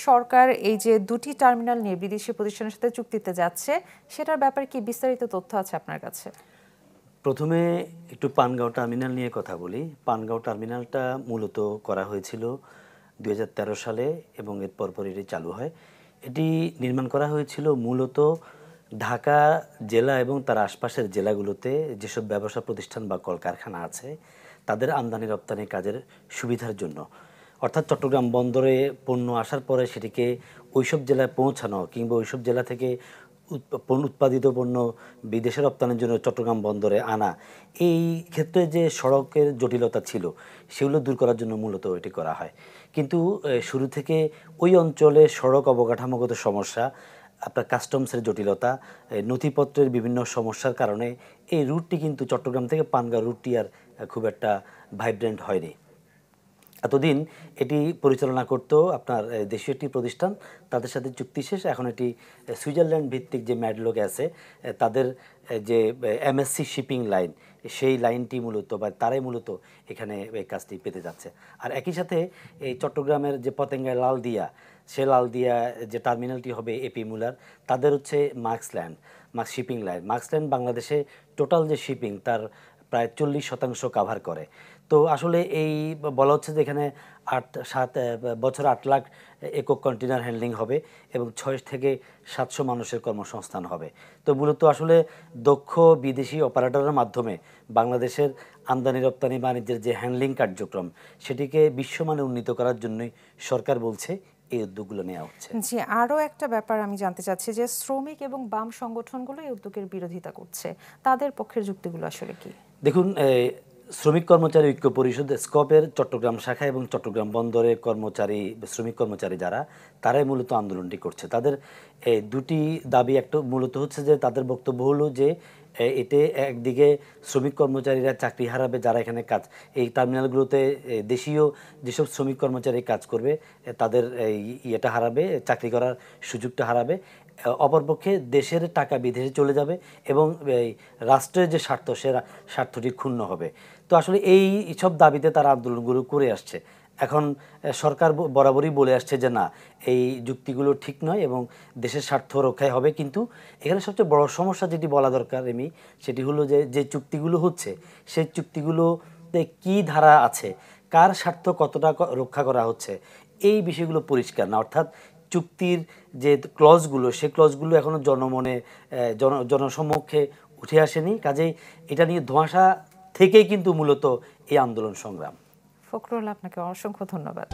সরকার এই যে দুটি টার্মিনাল নিয়ে বিদেশি প্রতিষ্ঠানের সাথে চুক্তিতে যাচ্ছে, সেটার ব্যাপারে কি বিস্তারিত তথ্য আছে আপনার কাছে? প্রথমে একটু পানগাঁও টার্মিনাল নিয়ে কথা বলি। পানগাঁও টার্মিনালটা মূলত করা হয়েছিল ২০১৩ সালে এবং এর পরপর এটি চালু হয়। এটি নির্মাণ করা হয়েছিল মূলত ঢাকা জেলা এবং তার আশপাশের জেলাগুলোতে যেসব ব্যবসা প্রতিষ্ঠান বা কলকারখানা আছে তাদের আমদানি রপ্তানি কাজের সুবিধার জন্য। অর্থাৎ চট্টগ্রাম বন্দরে পণ্য আসার পরে সেটিকে ওইসব জেলায় পৌঁছানো কিংবা ওইসব জেলা থেকে উৎপাদিত পণ্য বিদেশে রপ্তানির জন্য চট্টগ্রাম বন্দরে আনা, এই ক্ষেত্রে যে সড়কের জটিলতা ছিল সেগুলো দূর করার জন্য মূলত এটি করা হয়। কিন্তু শুরু থেকে ওই অঞ্চলে সড়ক অবকাঠামোগত সমস্যা, আপনার কাস্টমসের জটিলতা, নথিপত্রের বিভিন্ন সমস্যার কারণে এই রুটটি কিন্তু চট্টগ্রাম থেকে পানগাঁও রুটটি আর খুব একটা ভাইব্রেন্ট হয়নি। এতদিন এটি পরিচালনা করত আপনার দেশীয় একটি প্রতিষ্ঠান, তাদের সাথে চুক্তি শেষ। এখন এটি সুইজারল্যান্ড ভিত্তিক যে ম্যাডলগ আছে তাদের যে এমএসসি শিপিং লাইন, সেই লাইনটি মূলত বা তারাই মূলত এখানে এই কাজটি পেতে যাচ্ছে। আর একই সাথে এই চট্টগ্রামের যে পতেঙ্গায় লালদিয়া, সে লালদিয়া যে টার্মিনালটি হবে এপি মুলার, তাদের হচ্ছে মার্কসল্যান্ড শিপিং লাইন। মার্কসল্যান্ড বাংলাদেশে টোটাল যে শিপিং তার প্রায় 40% কাভার করে। তো আসলে এই বলা হচ্ছে যে এখানে 8 লাখ একক কন্টেনার হ্যান্ডলিং হবে এবং 6 থেকে 700 মানুষের কর্মসংস্থান হবে। তো মূলত আসলে দক্ষ বিদেশি অপারেটরের মাধ্যমে বাংলাদেশের আমদানি রপ্তানি বাণিজ্যের যে হ্যান্ডলিং কার্যক্রম সেটিকে বিশ্বমানে উন্নীত করার জন্যই সরকার বলছে এই উদ্যোগগুলো নেওয়া হচ্ছে। জি, আরও একটা ব্যাপার আমি জানতে চাচ্ছি যে শ্রমিক এবং বাম সংগঠনগুলো এই উদ্যোগের বিরোধিতা করছে, তাদের পক্ষের যুক্তিগুলো আসলে কি? দেখুন, শ্রমিক কর্মচারী ঐক্য পরিষদ স্কপের চট্টগ্রাম শাখা এবং চট্টগ্রাম বন্দরের কর্মচারী শ্রমিক কর্মচারী যারা, তারাই মূলত আন্দোলনটি করছে। তাদের দুটি দাবি, একটা মূলত হচ্ছে যে তাদের বক্তব্য হলো যে এতে একদিকে শ্রমিক কর্মচারীরা চাকরি হারাবে, যারা এখানে কাজ এই টার্মিনালগুলোতে দেশীয় যেসব শ্রমিক কর্মচারী কাজ করবে তাদের ইয়েটা হারাবে, চাকরি করার সুযোগটা হারাবে। অপরপক্ষে দেশের টাকা বিদেশে চলে যাবে এবং এই রাষ্ট্রের যে স্বার্থ সে স্বার্থটি ক্ষুণ্ণ হবে। তো আসলে এই সব দাবিতে তারা আন্দোলনগুলো করে আসছে। এখন সরকার বরাবরই বলে আসছে যে না, এই যুক্তিগুলো ঠিক নয় এবং দেশের স্বার্থ রক্ষায় হবে। কিন্তু এখানে সবচেয়ে বড় সমস্যা যেটি বলা দরকার এমি, সেটি হলো যে যে চুক্তিগুলো হচ্ছে সেই চুক্তিগুলোতে কী ধারা আছে, কার স্বার্থ কতটা রক্ষা করা হচ্ছে, এই বিষয়গুলো পরিষ্কার না। অর্থাৎ চুক্তির যে ক্লজগুলো, সেই ক্লজগুলো এখনও জনমনে জনসমক্ষে উঠে আসেনি। কাজেই এটা নিয়ে ধোঁয়াশা থেকেই কিন্তু মূলত এই আন্দোলন সংগ্রাম। ফখরুল, আপনাকে অসংখ্য ধন্যবাদ।